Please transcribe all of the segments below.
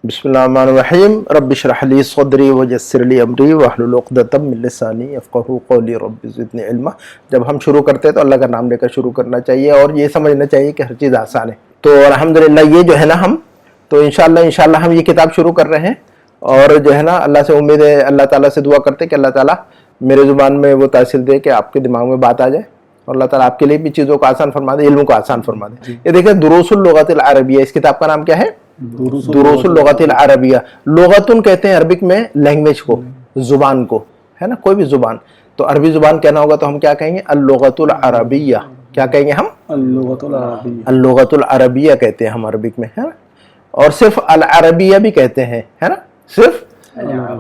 बिस्मिल्लाहिर्रहमानिर्रहीम रब्बि इश्रह ली सदरी वयस्सिर ली अमरी वहलुल उक़दतम मिन लिसानी यफ़क़हू क़ौली रब्बि ज़िदनी इल्मा। जब हम शुरू करते हैं तो अल्लाह का नाम लेकर शुरू करना चाहिए और ये समझना चाहिए कि हर चीज़ आसान है। तो अल्हम्दुलिल्लाह ये जो है ना हम तो इंशाअल्लाह हम ये किताब शुरू कर रहे हैं और जो है ना अल्लाह से उम्मीद है, अल्लाह ताला से दुआ करते हैं कि अल्लाह ताला मेरे ज़ुबान में वो तासीर दे कि आपके दिमाग में बात आ जाए और अल्लाह ताला आपके लिए भी चीज़ों को आसान फरमा दे, इल्म को आसान फरमा दे। ये देखिए दुरूसुल लुग़तिल अरबिया, इस किताब का नाम क्या है? दुरूसुल लुग़तिल अरबिया। लुग़तुन कहते हैं अरबिक में लैंग्वेज को, जुबान को, है ना, कोई भी जुबान। तो अरबी जुबान कहना होगा तो हम क्या कहेंगे? अल-लुग़तुल अरबिया। क्या कहेंगे हम? अल-लुग़तुल अरबिया कहते हैं हम अरबिक में, है ना। और सिर्फ अल अरबिया भी कहते हैं, है ना, सिर्फ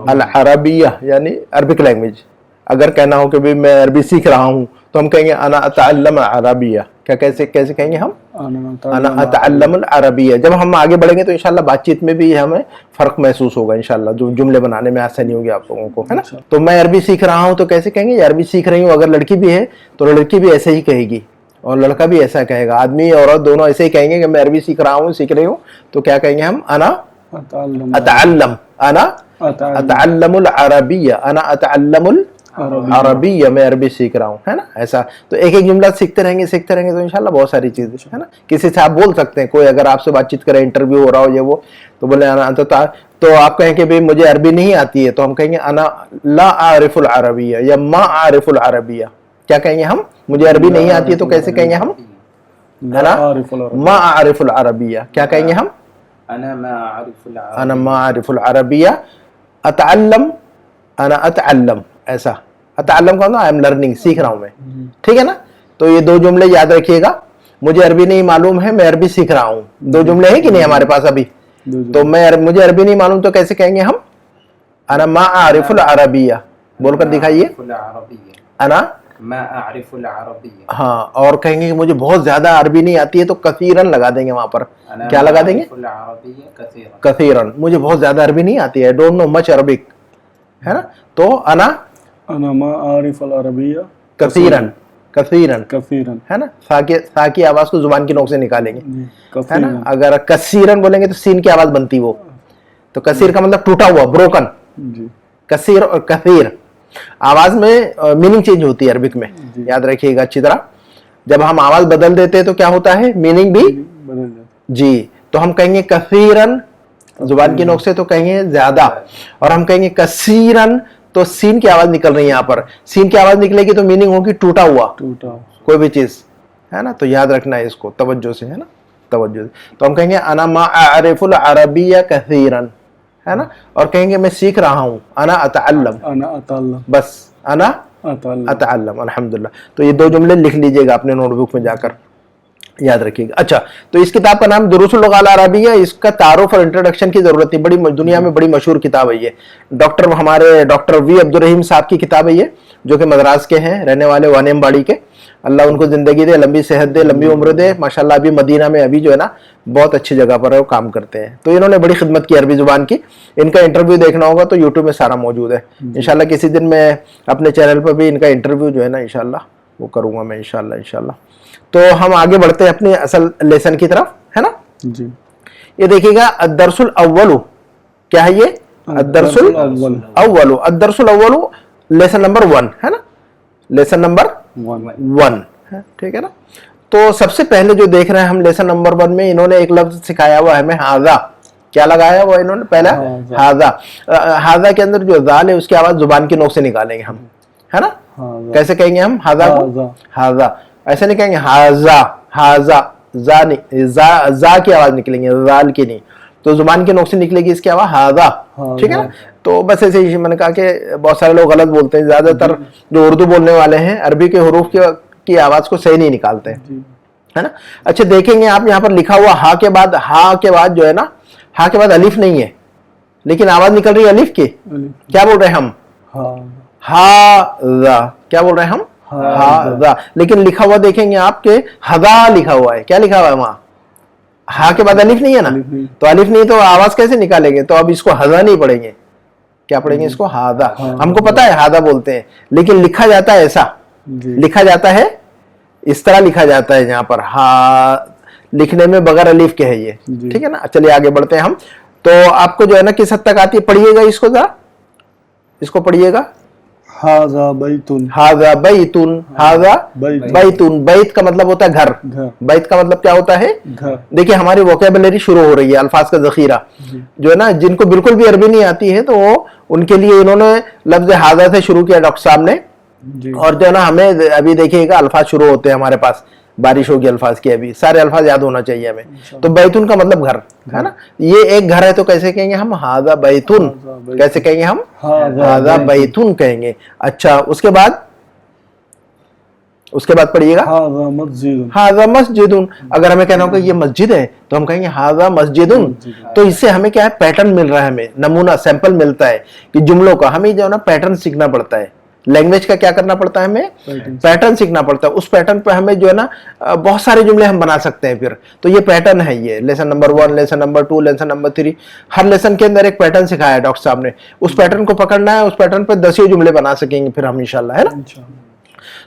अल अरबिया यानी अरबिक लैंग्वेज। अगर कहना हो कि भी मैं अरबी सीख रहा हूँ तो हम कहेंगे अना अतअल्लम अरबिया। क्या कैसे कहेंगे हम? अना अतअल्लम अरबिया। जब हम आगे बढ़ेंगे तो इंशाल्लाह बातचीत में भी हमें फ़र्क महसूस होगा, इंशाल्लाह जो जुमले बनाने में आसानी होगी आप लोगों को, है ना। तो मैं अरबी सीख रहा हूँ तो कैसे कहेंगे? अरबी सीख रही हूँ। अगर लड़की भी है तो लड़की भी ऐसे ही कहेगी और लड़का भी ऐसा कहेगा, आदमी औरत दोनों ऐसे ही कहेंगे कि मैं अरबी सीख रहा हूँ, सीख रही हूँ। तो क्या कहेंगे हम? अना अतअल्लम, अना अतअल्लमुल अरबिया, अना अतअल्लमुल अरबिया, मैं अरबी सीख रहा हूँ, है ना। ऐसा तो एक एक जुमला सीखते रहेंगे तो इंशाल्लाह बहुत सारी चीजें, है ना। किसी से आप बोल सकते हैं, कोई अगर आपसे बातचीत करे, इंटरव्यू हो रहा हो ये वो, तो बोले तो आप कहें कि भाई मुझे अरबी नहीं आती है, तो हम कहेंगे अना ला आरिफुल अरबिया या मा आरिफुल अरबिया। क्या कहेंगे हम? मुझे अरबी नहीं आती है तो कैसे कहेंगे हम? मा आरिफुल अरबिया। क्या कहेंगे हम? अना मा आरिफुल अरबिया। अतअल्लम, अना अतअल्लम, ऐसा। अतअल्लम का आई एम लर्निंग, सीख रहा हूं मैं, ठीक है ना। तो ये दो जुमले याद रखिएगा। मुझे अरबी नहीं मालूम है, मैं अरबी सीख रहा हूँ। दो जुमले हैं कि नहीं हमारे पास अभी? तो मुझे अरबी नहीं मालूम तो कैसे कहेंगे हम? अना मा आरिफुल अरबिया। बोलकर दिखाइए। अना मा आरिफुल अरबिया। हाँ, और कहेंगे कि मुझे बहुत ज्यादा अरबी नहीं आती है तो कसीरन लगा देंगे वहां पर। क्या लगा देंगे? कसीरन। मुझे बहुत ज्यादा अरबी नहीं आती है, डोंट नो मच अरबिक, है ना। तो अना मा आरिफुल अरबिया कसीरन, कसीरन, कसीरन, है ना। सा की आवाज को जुबान की नोक से निकालेंगे, है ना। अगर कसीरन बोलेंगे तो सीन की आवाज बनती वो, तो कसीर का मतलब टूटा हुआ, ब्रोकन। कसीर और कसीर आवाज में मीनिंग चेंज होती है अरबिक में, याद रखिएगा अच्छी तरह। जब हम आवाज बदल देते हैं तो क्या होता है? मीनिंग भी बदल जाता जी। तो हम कहेंगे कसीरन जुबान की नोक से तो कहेंगे ज्यादा, और हम कहेंगे कसीरन तो सीन की आवाज निकल रही है। यहाँ पर सीन की आवाज निकलेगी तो मीनिंग होगी टूटा हुआ, कोई भी चीज, है ना। तो याद रखना है इसको तवज्जो से, है ना, तवज्जो से। तो हम कहेंगे अना मा आरिफुल अरबिया कसीरन, है ना। और कहेंगे मैं सीख रहा हूँ, अना अतअल्लम, अना अतअल्लम, बस अना अतअल्लम। अल्हम्दुलिल्लाह। तो ये दो जुमले लिख लीजिएगा अपने नोटबुक में जाकर, याद रखिएगा। अच्छा, तो इस किताब का नाम दुरूसुल लुग़तिल अरबिया। इसका तारुफ और इंट्रोडक्शन की जरूरत नहीं, बड़ी दुनिया में बड़ी मशहूर किताब है ये। हमारे डॉक्टर वी अब्दुल रहीम साहब की किताब है ये, जो कि मद्रास के हैं, रहने वाले वानियमबाड़ी के। अल्लाह उनको जिंदगी दे, लंबी सेहत दे, लंबी उम्र दे। माशाल्लाह अभी मदीना में अभी जो है ना बहुत अच्छी जगह पर है, वो काम करते हैं। तो इन्होंने बड़ी खिदमत की अरबी जुबान की। इनका इंटरव्यू देखना होगा तो यूट्यूब में सारा मौजूद है। इंशाल्लाह किसी दिन मैं अपने चैनल पर भी इनका इंटरव्यू जो है ना इंशाल्लाह वो करूंगा मैं, इंशाल्लाह। तो हम आगे बढ़ते हैं अपने असल लेसन की तरफ, है ना जी। ये देखिएगा अद्दर्सुल अव्वलु। क्या है ये? अद्दर्सुल अव्वलु। अद्दर्सुल अव्वलु लेसन नंबर 1, है ना, लेसन नंबर 1 है, ठीक है ना। तो सबसे पहले जो देख रहे हैं हम लेसन नंबर 1 में इन्होंने एक लफ्ज सिखाया हुआ है हमें, हाजा। क्या लगाया हुआ इन्होंने? पहला हाजा। हाजा के अंदर जो जाल है उसकी आवाज जुबान की नोक से निकालेंगे हम, है ना। कैसे कहेंगे हम हाजा को? हाजा। ऐसे नहीं कहेंगे हाजा, हाजा, जा नहीं, जा की आवाज निकलेंगे, जाल की नहीं। तो जुबान की नोक से निकलेगी इसकी आवाज हाजा, ठीक है ना। तो बस ऐसे ही मैंने कहा कि बहुत सारे लोग गलत बोलते हैं, ज्यादातर जो उर्दू बोलने वाले हैं अरबी के हरूफ की आवाज को सही नहीं निकालते हैं, है ना। अच्छा देखेंगे आप यहाँ पर लिखा हुआ हा के बाद जो है ना, हा के बाद अलिफ नहीं है, लेकिन आवाज निकल रही है अलिफ की। क्या बोल रहे हैं हम? हाजा। क्या बोल रहे हैं हम? हाजा। लेकिन लिखा हुआ देखेंगे आपके हदा लिखा हुआ है। क्या लिखा हुआ है वहां? हा के बाद अलिफ नहीं है ना, तो अलिफ नहीं तो आवाज कैसे निकालेंगे? तो अब इसको हदा नहीं पढ़ेंगे, क्या पढ़ेंगे इसको? हादा। हमको पता है हादा बोलते हैं, लेकिन लिखा जाता है ऐसा, लिखा जाता है इस तरह लिखा जाता है यहाँ पर, हा लिखने में बगैर अलिफ के है ये, ठीक है ना। चलिए आगे बढ़ते हैं हम। تو آپ کو جو ہے نا کس حد تک آتی ہے, پڑھیے گا اس کو ذرا, اس کو پڑھیے گا. هذا بيت. ہاذا بیتن, ہاذا بیت. بیتن, بیت کا مطلب ہوتا ہے گھر. گھر. بیت کا مطلب کیا ہوتا ہے؟ گھر. دیکھیں ہماری ووکیبلری شروع ہو رہی ہے, الفاظ کا ذخیرہ جو ہے نا, جن کو بالکل بھی عربی نہیں آتی ہے تو وہ ان کے لیے انہوں نے لفظ ہاذا سے شروع کیا ڈاکٹر صاحب نے. جی. اور جو ہے نا ہمیں ابھی دیکھیے گا الفاظ شروع ہوتے ہیں ہمارے پاس, بارش ہوگی الفاظ کی, ابھی سارے الفاظ یاد ہونا چاہیے ہمیں. تو بیتن کا مطلب گھر ہے نا, یہ ایک گھر ہے تو کیسے کہیں گے ہم؟ ہاذا بیتن. کیسے کہیں گے ہم؟ ہاذا بیتن کہیں گے. اچھا اس کے بعد پڑھیے گا هذا مسجد. ہاذا مسجد. اگر ہمیں کہنا ہوگا یہ مسجد ہے تو ہم کہیں گے ہاذا مسجد. تو اس سے ہمیں کیا ہے, پیٹرن مل رہا ہے, ہمیں نمونہ سیمپل ملتا ہے کہ جملوں کا ہمیں جو ہے نا پیٹرن سیکھنا پڑتا ہے. لینگویج کا کیا کرنا پڑتا ہے ہمیں؟ پیٹرن سیکھنا پڑتا ہے. اس پیٹرن پہ ہمیں جو ہے نا بہت سارے جملے ہم بنا سکتے ہیں پھر. تو یہ پیٹرن ہے, یہ lesson number 1, lesson number 2, lesson number 3, ہر لیسن کے اندر ایک پیٹرن سکھایا ہے ڈاکٹر صاحب نے. اس پیٹرن کو پکڑنا ہے, اس پیٹرن پہ 10 جملے بنا سکیں گے پھر ہم انشاءاللہ, ہے نا.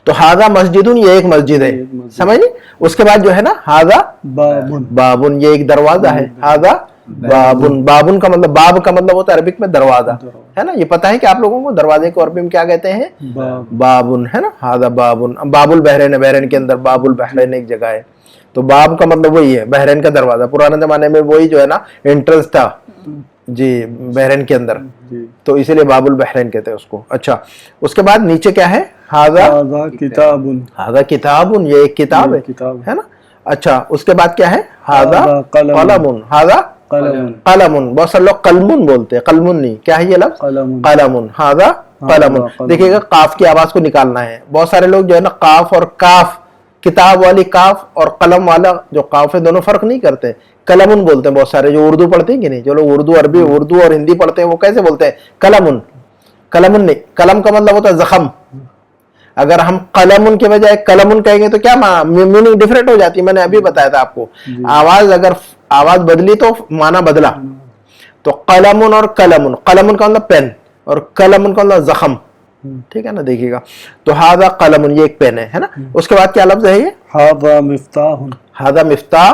تو ہاذا مسجدن, یہ ایک مسجد ہے, سمجھ لیں. اس کے بعد جو ہے نا ہاذا بابن. بابن, یہ ایک دروازہ ہے. ہاذا بابن. بابن کا مطلب, باب کا مطلب ہوتا ہے عربک میں دروازہ, ہے نا. یہ پتہ ہے کہ آپ لوگوں کو دروازے کو عربی میں کیا کہتے ہیں؟ بابن, ہے نا. ہاذا بابن. باب البحرین ہے, بحرین کے اندر باب البحرین ایک جگہ ہے. تو باب کا مطلب وہی ہے, بحرین کا دروازہ. پرانے زمانے میں وہی جو ہے نا انٹرنس تھا جی بحرین کے اندر, تو اسی لیے باب البحرین کہتے ہیں اس کو. اچھا اس کے بعد نیچے کیا ہے؟ ہاذا کتاب. ہاذا کتابن, یہ ایک کتاب ہے نا. اچھا اس کے بعد کیا ہے؟ ہاذا قلم. ہاذا قلم. بہت سارے لوگ قلمن بولتے ہیں, قلمن نہیں. کیا ہے یہ لفظ؟ قلم. ہاذا قلم. دیکھیے گا قاف کی آواز کو نکالنا ہے. بہت سارے لوگ جو ہے نا قاف اور کاف, کتاب والی کاف اور قلم والا جو قاف ہے, دونوں فرق نہیں کرتے, قلمن بولتے ہیں بہت سارے جو اردو پڑھتے ہیں کہ نہیں. جو لوگ اردو عربی اردو اور ہندی پڑھتے ہیں وہ کیسے بولتے ہیں؟ قلمن. قلمن نہیں, قلم کا مطلب ہوتا ہے زخم. اگر ہم قلمن کے بجائے قلمن کہیں گے تو کیا میننگ ڈفرینٹ ہو جاتی ہے. میں نے ابھی بتایا تھا آپ کو, آواز اگر آواز بدلی تو معنی بدلا. تو قلمن اور قلمن, قلمن کا مطلب پین اور قلمن کا مطلب زخم, ٹھیک ہے نا. دیکھیے گا تو ہاذا قلمن, یہ ایک پین ہے نا. اس کے بعد کیا لفظ ہے یہ؟ هذا مفتاح. ہاذا مفتاح.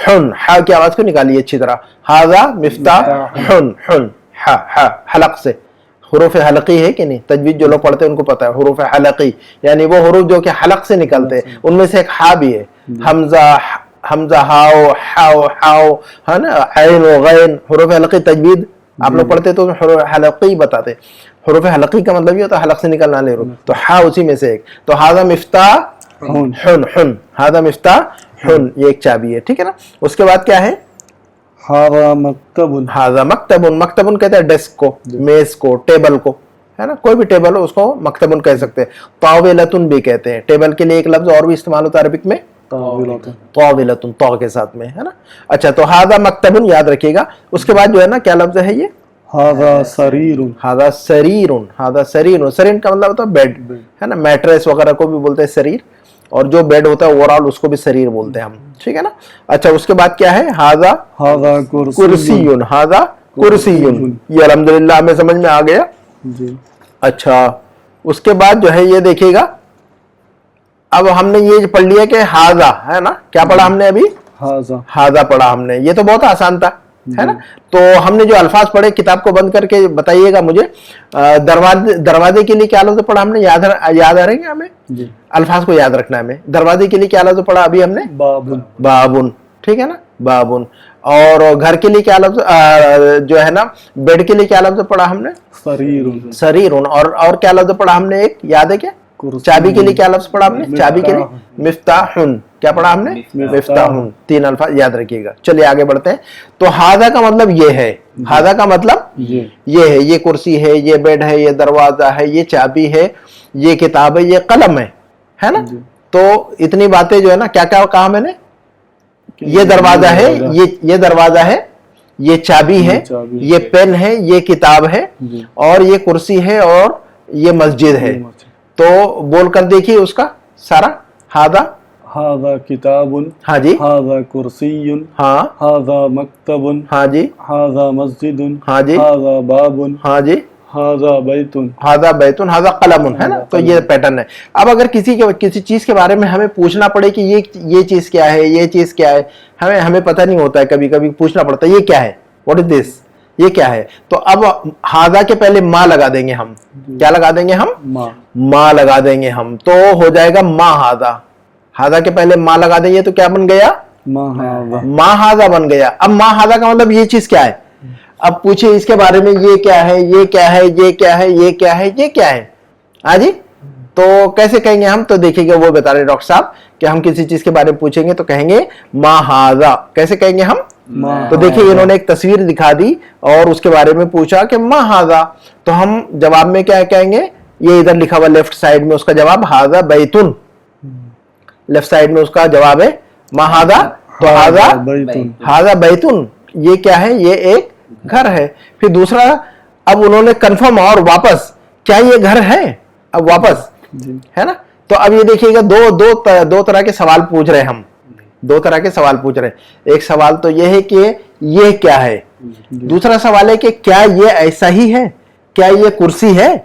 حن, ہا کی آواز کو نکالیے اچھی طرح. ہاذا مفتاح حن. حن ہا حلق سے, حروف حلقی ہے کہ نہیں. تجوید جو لوگ پڑھتے ہیں ان کو پتا ہے حروف حلقی, یعنی وہ حروف جو کہ حلق سے نکلتے ہیں. ان میں سے ایک ہا بھی ہے, حمزہ, حمزہ ہاؤ, ہاؤ ہاؤ, ہے نا. عین و غین, حروف حلقی تجوید آپ لوگ پڑھتے تو حروف حلقی بتاتے. حروف حلقی کا مطلب یہ ہوتا ہے حلق سے نکلنا لے رو, تو ہا اسی میں سے ایک. تو ہاذا مفتاح حن. حن, ہاذا مفتاح حن, یہ ایک چابی ہے, ٹھیک ہے نا. اس کے بعد کیا ہے؟ هذا مکتب. ہاذا مکتبن. مکتبن کہتے ہیں ڈیسک کو, میز کو, ٹیبل کو, ہے نا. کوئی بھی ٹیبل ہو اس کو مکتبن کہہ سکتے ہیں. طاولتن بھی کہتے ہیں. ٹیبل کے لیے ایک لفظ اور بھی استعمال ہوتا ہے عربک میں, طاولتن, طا کے ساتھ میں, ہے نا. اچھا تو ہاذا مکتبن یاد رکھیے گا. اس کے بعد جو ہے نا کیا لفظ ہے یہ؟ هذا سریر. ہاذا سریر. ہاذا سریر. سریر کا مطلب ہوتا ہے بیڈ, ہے نا. میٹریس وغیرہ کو بھی بولتے ہیں سریر, اور جو بیڈ ہوتا ہے اوور آل اس کو بھی سریر بولتے ہیں ہم, ٹھیک ہے نا. اچھا اس کے بعد کیا ہے؟ ہاذا کرسی. ہاذا کرسی. یہ الحمدللہ ہمیں سمجھ میں آ گیا. اچھا اس کے بعد جو ہے یہ دیکھیے گا, اب ہم نے یہ پڑھ لیا کہ ہاذا, ہے نا. کیا پڑھا ہم نے ابھی؟ ہاذا پڑھا ہم نے. یہ تو بہت آسان تھا, ہے نا. تو ہم نے جو الفاظ پڑھے, کتاب کو بند کر کے بتائیے گا مجھے, دروازے کے لیے کیا لفظ پڑھا ہم نے؟ یاد آ رہے ہیں ہمیں؟ الفاظ کو یاد رکھنا ہے ہمیں. دروازے کے لیے کیا لفظ پڑھا ابھی ہم نے؟ بابن. بابن, ٹھیک ہے نا. بابن. اور گھر کے لیے کیا لفظ, جو ہے نا بیڈ کے لیے کیا لفظ پڑھا ہم نے؟ سریر. سریر. اور کیا لفظ پڑھا ہم نے ایک, یاد ہے کیا؟ چابی کے لیے کیا لفظ پڑھا ہم نے؟ چابی کے لیے مفتاحن. کیا پڑھا ہم نے؟ مفتاحن. 3 الفاظ یاد رکھیے گا. چلیے آگے بڑھتے ہیں. تو ہاذا کا مطلب یہ ہے, ہاذا کا مطلب یہ ہے, یہ کرسی ہے, یہ بیڈ ہے, یہ دروازہ ہے, یہ چابی ہے, یہ کتاب ہے, یہ قلم ہے نا. تو اتنی باتیں جو ہے نا, کیا کیا کہا میں نے؟ یہ دروازہ ہے, یہ دروازہ ہے, یہ چابی ہے, یہ پین ہے, یہ کتاب ہے, اور یہ کرسی ہے, اور یہ مسجد ہے. تو بول کر دیکھیے اس کا سارا. ہاذا کتاب. ہاں جی. هذا کرسی. ہاں. هذا مکتب. ہاں جی. هذا مسجد. ہاں جی. هذا باب. ہاں جی. هذا بیت. ہاذا بیتن. ہاذا قلم, ہے نا. تو یہ پیٹرن ہے. اب اگر کسی چیز کے بارے میں ہمیں پوچھنا پڑے کہ یہ چیز کیا ہے, یہ چیز کیا ہے, ہمیں پتہ نہیں ہوتا ہے, کبھی کبھی پوچھنا پڑتا ہے یہ کیا ہے, व्हाट इज दिस, ये क्या है। तो अब हादा के पहले मा लगा देंगे हम, क्या लगा देंगे हम, मा लगा देंगे हम, तो हो जाएगा मा हादा। हादा के पहले मा लगा देंगे तो क्या बन गया, मा हादा बन गया। अब मा हादा का मतलब ये चीज क्या है, अब पूछिए इसके बारे में, ये क्या है, ये क्या है, ये क्या है, ये क्या है, ये क्या है। हाँ जी, तो कैसे कहेंगे हम, तो देखिएगा वो बता रहे डॉक्टर साहब कि हम किसी चीज के बारे में पूछेंगे तो कहेंगे मा हादा। कैसे कहेंगे हम, तो देखिए इन्होंने एक तस्वीर दिखा दी और उसके बारे में पूछा कि मा हादा, तो हम जवाब में क्या कहेंगे, ये इधर लिखा हुआ लेफ्ट साइड में उसका जवाब हादा बैतुन, लेफ्ट साइड में उसका जवाब है मा हादा, तो हादा बैतुन, ये क्या है, ये एक घर है। फिर दूसरा, अब उन्होंने कंफर्म और वापस, क्या ये घर है, अब वापस है ना। तो अब ये देखिएगा दो तरह के सवाल पूछ रहे हैं हम, दो तरह के सवाल पूछ रहे हैं। एक सवाल तो ये है कि ये क्या है, दूसरा सवाल है कि क्या ये ऐसा ही है, क्या ये कुर्सी है,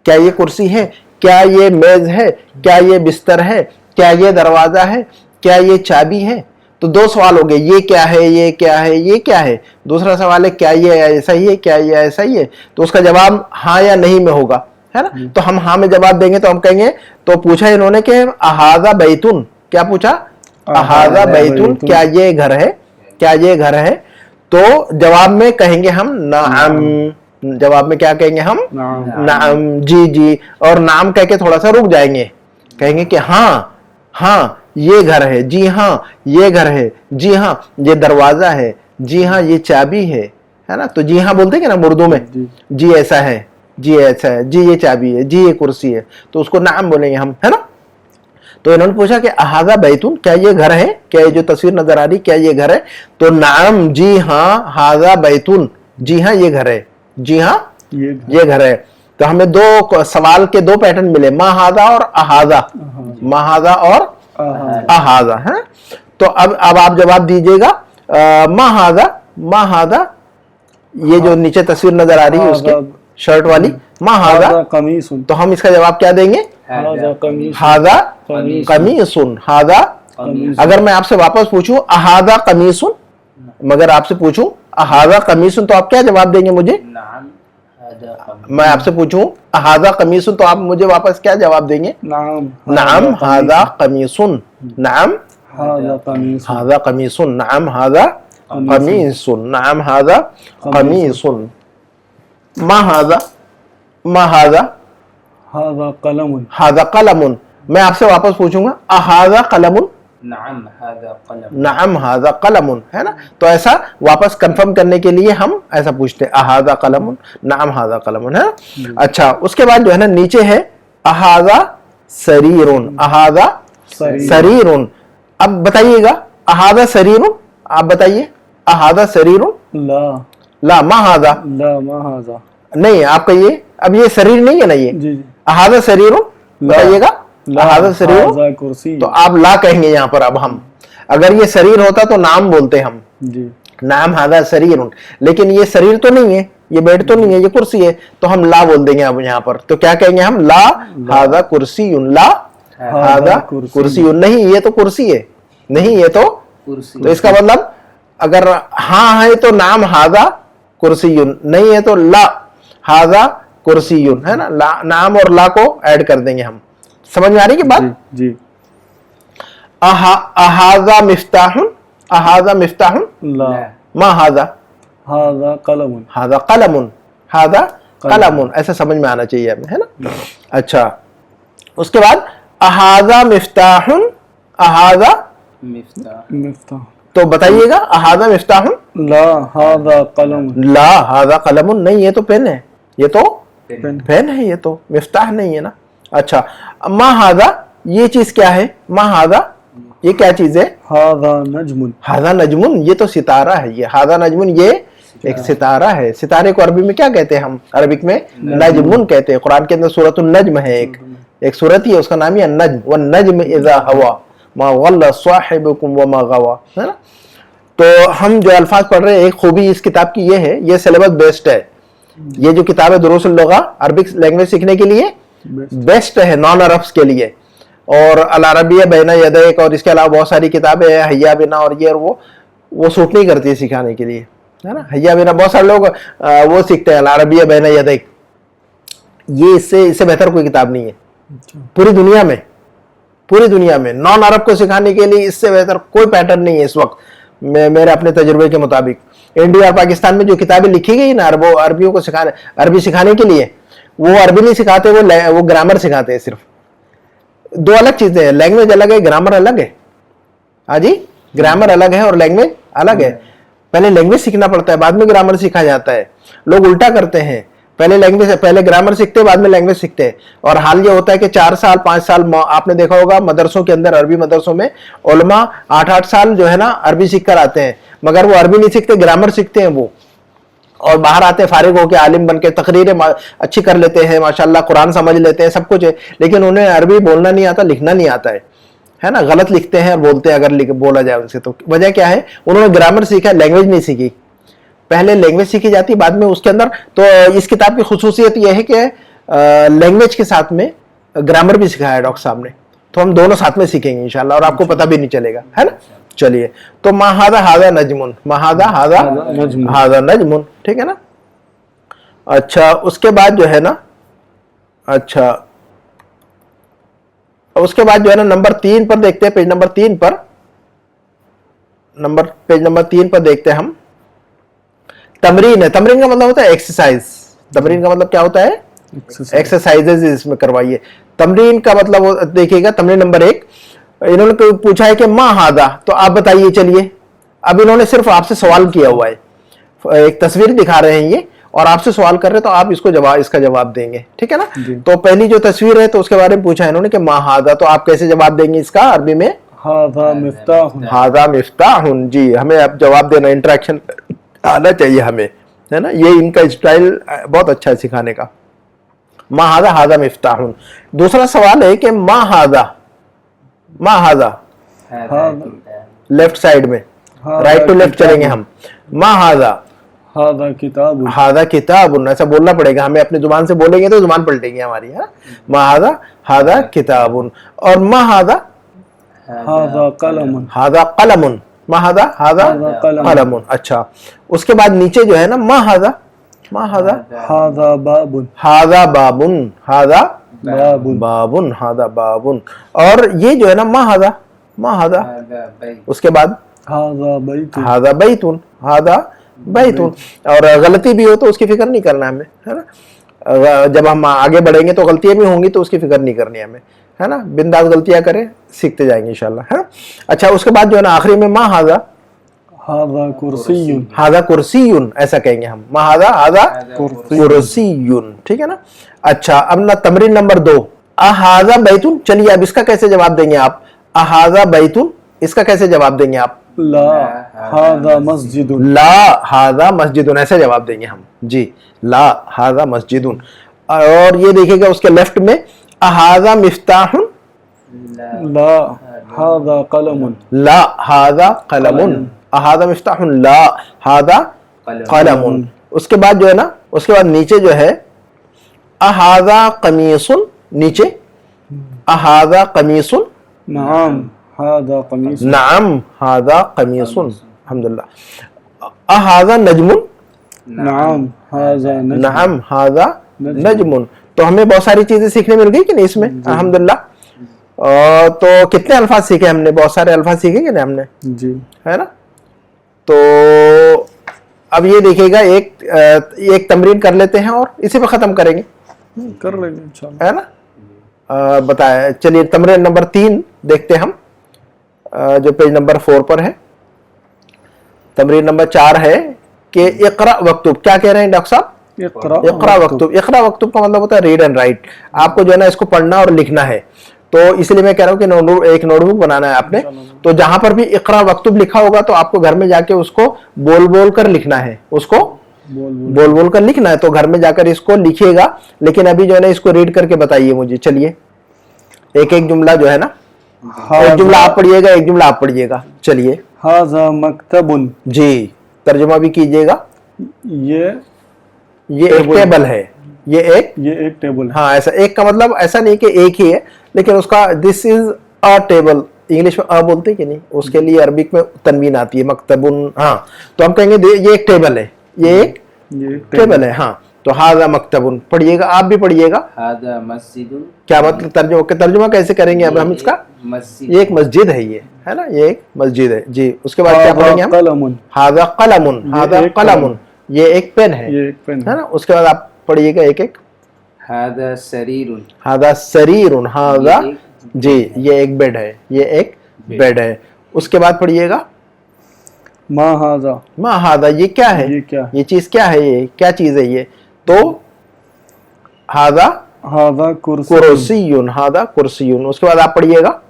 क्या ये कुर्सी है, क्या ये मेज है, क्या ये बिस्तर है, क्या ये दरवाजा है, क्या ये चाबी है। तो दो सवाल हो गए, ये क्या है, ये क्या है, ये क्या है। दूसरा सवाल है क्या ये ऐसा ही है, क्या ये ऐसा ही है। तो उसका जवाब हाँ या नहीं में होगा, है ना। तो हम हाँ में जवाब देंगे तो हम कहेंगे, तो पूछा इन्होंने कि अहादा बैतुन, क्या पूछा, अहादा बैतुन, क्या ये घर है, क्या ये घर है। तो जवाब में कहेंगे हम नाम, जवाब में क्या कहेंगे हम, नाम, जी जी, और नाम कह के थोड़ा सा रुक जाएंगे, कहेंगे कि हाँ हाँ ये घर है, जी हाँ ये घर है, जी हाँ ये दरवाजा है, जी हाँ ये चाबी है ना। तो जी हाँ बोलते हैं ना उर्दू में, जी ऐसा है, जी ऐसा है, जी ये चाबी है, जी ये कुर्सी है, तो उसको नाम बोलेंगे हम, है ना। तो इन्होंने पूछा कि अहादा बैतुन, क्या ये घर है, क्या ये जो तस्वीर नजर आ रही क्या ये घर है। तो नाम, जी हाँ, हादा बैतुन, जी हाँ ये घर है, जी हाँ ये घर है। तो हमें दो सवाल के दो पैटर्न मिले, माहादा और अहादा, माहादा और अहादा, है। तो अब आप जवाब दीजिएगा, माहादा, माहादा, ये जो नीचे तस्वीर नजर आ रही है उसके शर्ट वाली, माहादा कमीसुन, तो हम इसका जवाब क्या देंगे, हादा कमीसुन, हादा। अगर मैं आपसे वापस पूछूं अहादा कमीसुन, मगर आपसे पूछूं अहादा कमीसुन, तो आप क्या जवाब देंगे मुझे, मैं आपसे पूछूं अहादा कमीसुन, तो आप मुझे वापस क्या जवाब देंगे, नाम हादा कमीसुन, नाम हादा कमीसुन, नाम हादा कमीसुन, नाम हादा कमीसुन। मा हादा, मा हादा, हादा कलमुन, हादा कलमुन। मैं आपसे वापस पूछूंगा अहादा कलमुन, नाम हादा कलम, नाम हादा कलमुन, है ना। तो ऐसा वापस कंफर्म करने के लिए हम ऐसा पूछते हैं, अहादा कलमुन, नाम हादा कलमुन, है। अच्छा, उसके बाद जो है ना नीचे है अहादा सरीरुन, अहादा सरीरुन। अब बताइएगा अहादा सरीरुन, आप बताइए अहादा सरीरुन, ला माहादा, नहीं आप कहिए, अब ये शरीर नहीं है ना, ये अहादा सरीरुन, बताइएगा अहादा सरीरुन, कुर्सी, तो आप ला कहेंगे यहाँ पर। अब हम अगर ये शरीर होता तो नाम बोलते हम, नाम हादा शरीरुन, लेकिन ये शरीर तो नहीं है, ये बेड तो नहीं है, ये कुर्सी है, तो हम ला बोल देंगे अब यहाँ पर। तो क्या कहेंगे हम, ला हादा कुर्सीयुन, ला हादा कुर्सीयुन, नहीं ये तो कुर्सी है, नहीं ये तो कुर्सी। तो इसका मतलब अगर हाँ है तो नाम हादा कुर्सीयुन, नहीं है तो ला हादा कुर्सीयुन, है ना। नाम और ला को ऐड कर देंगे हम। समझ में आ रही है बात, जी। अहादा मिफ्ताहुन, अहादा मिफ्ताहुन, ला मा हादा, हादा कलमुन, हादा कलमुन, हादा कलमुन, ऐसा समझ में आना चाहिए हमें, है ना। अच्छा, उसके बाद अहादा मिफ्ताहुन, अहादा मिफ्ताह, तो बताइएगा अहादा मिफ्ताहुन, ला हादा कलमुन, ला हादा कलमुन, नहीं ये तो पेन है, ये तो पेन है, ये तो मिफ्ताह नहीं है ना। अच्छा, मा हादा, ये चीज क्या है, मा हादा, ये क्या चीज है, हादा नजमुन, हादा नजमुन, ये तो सितारा है, ये हादा नजमुन, ये एक सितारा है। सितारे को अरबी में क्या कहते हैं हम, अरबिक में नजमुन कहते हैं। कुरान के अंदर सूरतुन नज्म है, एक सूरत ही है, उसका नाम ही है नज्म, व नज्म इज़ा हवा मा गल्ला साहिबुकुम व मा गवा, है ना। तो हम जो अल्फाज पढ़ रहे हैं, एक खूबी इस किताब की ये है, ये सिलेबस बेस्ड है। ये जो किताब है दुरूसुल लुगा, अरबिक लैंग्वेज सीखने के लिए बेस्ट है, नॉन अरब्स के लिए। और अल अरबिया बैना यदैक, और इसके अलावा बहुत सारी किताबें हैं, हय्या बिना और ये और वो सूट नहीं करती है सिखाने के लिए, है ना, हैया बिना, बहुत सारे लोग वो सीखते हैं अरबिया बैन यदैक, ये इससे बेहतर कोई किताब नहीं है पूरी दुनिया में नॉन अरब को सिखाने के लिए इससे बेहतर कोई पैटर्न नहीं है इस वक्त, मेरे अपने तजुर्बे के मुताबिक। इंडिया और पाकिस्तान में जो किताबें लिखी गई ना अरबियों को अरबी सिखाने के लिए, वो अरबी नहीं सिखाते, वो ग्रामर सिखाते हैं सिर्फ। दो अलग चीजें हैं, लैंग्वेज अलग है, ग्रामर अलग है। हाँ जी, ग्रामर अलग है और लैंग्वेज अलग है। पहले लैंग्वेज सीखना पड़ता है, बाद में ग्रामर सीखा जाता है। लोग उल्टा करते हैं, पहले ग्रामर सीखते हैं, बाद में लैंग्वेज सीखते हैं। और हाल ये होता है कि 4 साल 5 साल, आपने देखा होगा मदरसों के अंदर, अरबी मदरसों में उलमा 8-8 साल जो है ना अरबी सीख कर आते हैं, मगर वो अरबी नहीं सीखते, ग्रामर सीखते हैं वो, और बाहर आते हैं फारिग होकर आलिम बन के, तकरीरें अच्छी कर लेते हैं माशाल्लाह, कुरान समझ लेते हैं, सब कुछ है, लेकिन उन्हें अरबी बोलना नहीं आता, लिखना नहीं आता है ना, गलत लिखते हैं और बोलते हैं अगर बोला जाए उनसे। तो वजह क्या है, उन्होंने ग्रामर सीखा, लैंग्वेज नहीं सीखी। पहले लैंग्वेज सीखी जाती, बाद में उसके अंदर। तो इस किताब की खुसूसियत यह है कि लैंग्वेज के साथ में ग्रामर भी सिखाया है डॉक्टर साहब ने, तो हम दोनों साथ में सीखेंगे इंशाल्लाह, और आपको पता भी नहीं चलेगा, है ना। चलिए, तो मा हादा हादा नजमुन, मा हादा हादा हादा नजमुन, ठीक है ना। अच्छा, उसके बाद जो है ना, अच्छा उसके बाद जो है ना नंबर 3 पर देखते हैं, पेज नंबर 3 पर, पेज नंबर 3 पर देखते हैं हम। तमरीन है, तमरीन का मतलब होता है एक्सरसाइज। तमरीन का मतलब क्या होता है, एक्सरसाइजेज इसमें करवाइए। तमरीन का मतलब देखिएगा, तमरीन नंबर 1, इन्होंने पूछा है कि मा हादा, तो आप बताइए। चलिए, अब इन्होंने सिर्फ आपसे सवाल किया हुआ है, एक तस्वीर दिखा रहे हैं ये, और आपसे सवाल कर रहे हैं, तो आप इसका जवाब देंगे, ठीक है ना। तो पहली जो तस्वीर है, तो उसके बारे में पूछा है इन्होंने कि मा हादा, तो आप कैसे जवाब देंगे इसका अरबी में? हादा मिफ्ताहुन। हादा मिफ्ताहुन, जी, हमें अब जवाब देना, इंटरेक्शन आना चाहिए हमें, है ना। ये इनका स्टाइल बहुत अच्छा है सिखाने का। मा हादा, हादा मिफ्ताहुन। दूसरा सवाल है कि मा हादा, मा हादा, लेफ्ट साइड में, राइट टू लेफ्ट चलेंगे हम। मा हादा, हादा किताब, हादा किताबुन, ऐसा बोलना पड़ेगा हमें, अपनी जुबान से बोलेंगे तो जुबान पलटेगी हमारी, है। मा हादा, हादा किताबुन। और मा हादा, हादा कलमुन, हादा कलमुन, मा हादा, हादा कलमुन। अच्छा, उसके बाद नीचे जो है ना, मा हादा, मा हादा, हादा बाबुन, हादा बाबुन, हादा बाबुन, बाबुन, हादा बाबुन। और ये जो है ना, मा हादा, मा हादा, उसके बाद हादा बैतुन, हादा बैतुन, हादा बैतुन। और गलती भी हो तो उसकी फिक्र नहीं करना हमें, है ना। जब हम आगे बढ़ेंगे तो गलतियां भी होंगी, तो उसकी फिक्र नहीं करनी हमें, है ना। बिंदास गलतियां करें, सीखते जाएंगे इंशाल्लाह, है। अच्छा, उसके बाद जो है ना आखिरी में मा हादा, हादा कुर्सियुन, हादा कुर्सियुन, ऐसा कहेंगे हम, मा हादा, हादा कुर्सियुन, ठीक है ना। अच्छा, अब ना तमरीन नंबर 2, अहादा बैतुन। चलिए, अब इसका कैसे जवाब देंगे आप? अहादा बैतुन, इसका कैसे जवाब देंगे आप? ला हादा मस्जिदुन, ला हादा मस्जिदुन, ऐसे जवाब देंगे हम, जी, ला हादा मस्जिदुन। और ये देखिएगा उसके लेफ्ट में, अहादा मिफ्ताहुन, ला हादा कलमुन, ला हादा कलमुन, अहादा मिफ्ताहुन, ला हादा कलमुन। उसके बाद जो है ना, उसके बाद नीचे जो है, अहादा कमीसुन, नीचे अहादा कमीसुन, नाम हादा कमीसुन, नाम हादा कमीसुन, अल्हम्दुलिल्लाह। अहादा नजमुन, नाम हादा नजमुन, नाम हादा नजमुन। तो हमें बहुत सारी चीजें सीखने मिल गई कि नहीं इसमें, अल्हम्दुलिल्लाह। तो कितने अल्फाज सीखे हमने? बहुत सारे अल्फाज सीखे कि नहीं हमने, जी, है ना। तो अब ये देखिएगा, एक तमरीन कर लेते हैं और इसी पे खत्म करेंगे, कर लेंगे इंशाल्लाह, है ना। बताए, चलिए तमरीन नंबर 3 देखते हैं हम, जो पेज नंबर 4 पर है। तमरीन नंबर 4 है कि इकरा वक्तुब। क्या कह रहे हैं डॉक्टर साहब? इकरा वक्तुब। इकरा वक्तुब का मतलब होता है रीड एंड राइट। आपको जो है ना इसको पढ़ना और लिखना है, तो इसलिए मैं कह रहा हूँ कि एक नोटबुक बनाना है आपने। तो जहां पर भी इकरा वक्तुब लिखा होगा तो आपको घर में जाके उसको बोल बोल कर लिखना है, उसको बोल बोल कर लिखना है। तो घर में जाकर इसको लिखिएगा, लेकिन अभी जो है ना इसको रीड करके बताइए मुझे। चलिए, एक एक जुमला जो है ना, एक जुमला आप पढ़िएगा, एक जुमला आप पढ़िएगा। चलिए, हाजा मकतबुन, जी, तर्जुमा भी कीजिएगा। ये एक टेबल है, ये एक टेबल है। हाँ, ऐसा एक का मतलब ऐसा नहीं कि एक ही है, लेकिन उसका this is a table, English में अ बोलते हैं कि नहीं, उसके लिए अरबिक में तनवीन आती है, मकतबुन। हाँ, तो हम कहेंगे ये एक टेबल है, ये एक ये टेबल है। हाँ, तो हाजा मकतबुन पढ़िएगा, आप भी पढ़िएगा। हादा मस्जिदुन, क्या मतलब तर्जुमा कैसे करेंगे अब हम इसका? मस्जिद, ये एक मस्जिद है, ये है ना, ये एक मस्जिद है जी। उसके बाद क्या पढ़ेंगे हम? कलमुन, हाजा कलमुन, हाजा एक कलमुन, ये एक पेन है, ये एक पेन है ना। उसके बाद आप पढ़िएगा एक एक। हादा सरीरुन, हादा सरीरुन, हादा ये एक जी, ये एक बेड है, ये एक बेड है। उसके बाद पढ़िएगा मा हाजा, मा हादा, ये क्या है? ये क्या है? ये चीज क्या है? ये क्या चीज है ये? तो हादा हाजा कुर्सी, कुर्सियुन, हादा कुर्सियुन। उसके बाद आप पढ़िएगा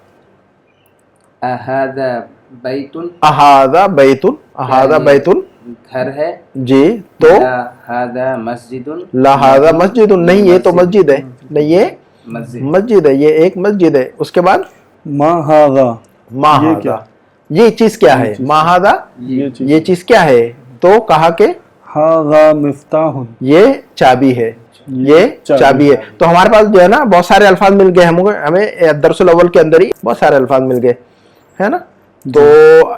अहादा बैतुन, अहादा बैतुन, अहादा यानी बैतुन घर है। जी। तो ला हादा मस्जिदुन, ला हादा मस्जिदुन, नहीं ये तो मस्जिद है, नहीं ये मस्जिद, मस्जिद है, ये एक मस्जिद है। उसके बाद मा हाजा, मा ये हादा, क्या? ये चीज क्या है? मा हादा, ये चीज, ये चीज क्या है? तो कहा के हाजा मिफ्ताहुन, ये चाबी है, ये चाबी है। तो हमारे पास जो है ना बहुत सारे अल्फाज मिल गए हमें दरसुल अव्वल के अंदर ही बहुत सारे अल्फाज मिल गए, है ना। तो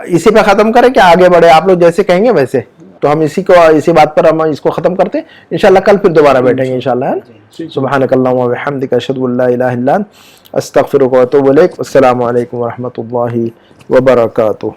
इसी पे खत्म करें क्या आगे बढ़े? आप लोग जैसे कहेंगे वैसे। तो हम इसी बात पर हम इसको खत्म करते हैं इंशाल्लाह। कल फिर दोबारा बैठेंगे इंशाल्लाह। सुब्हानकल्लाहुम्मा व बिहम्दिका अशहदु अल्ला इलाहा इल्ला अंत अस्तगफिरुका व अतूबु इलैक। अस्सलामु अलैकुम व रहमतुल्लाहि व बरकातुहू।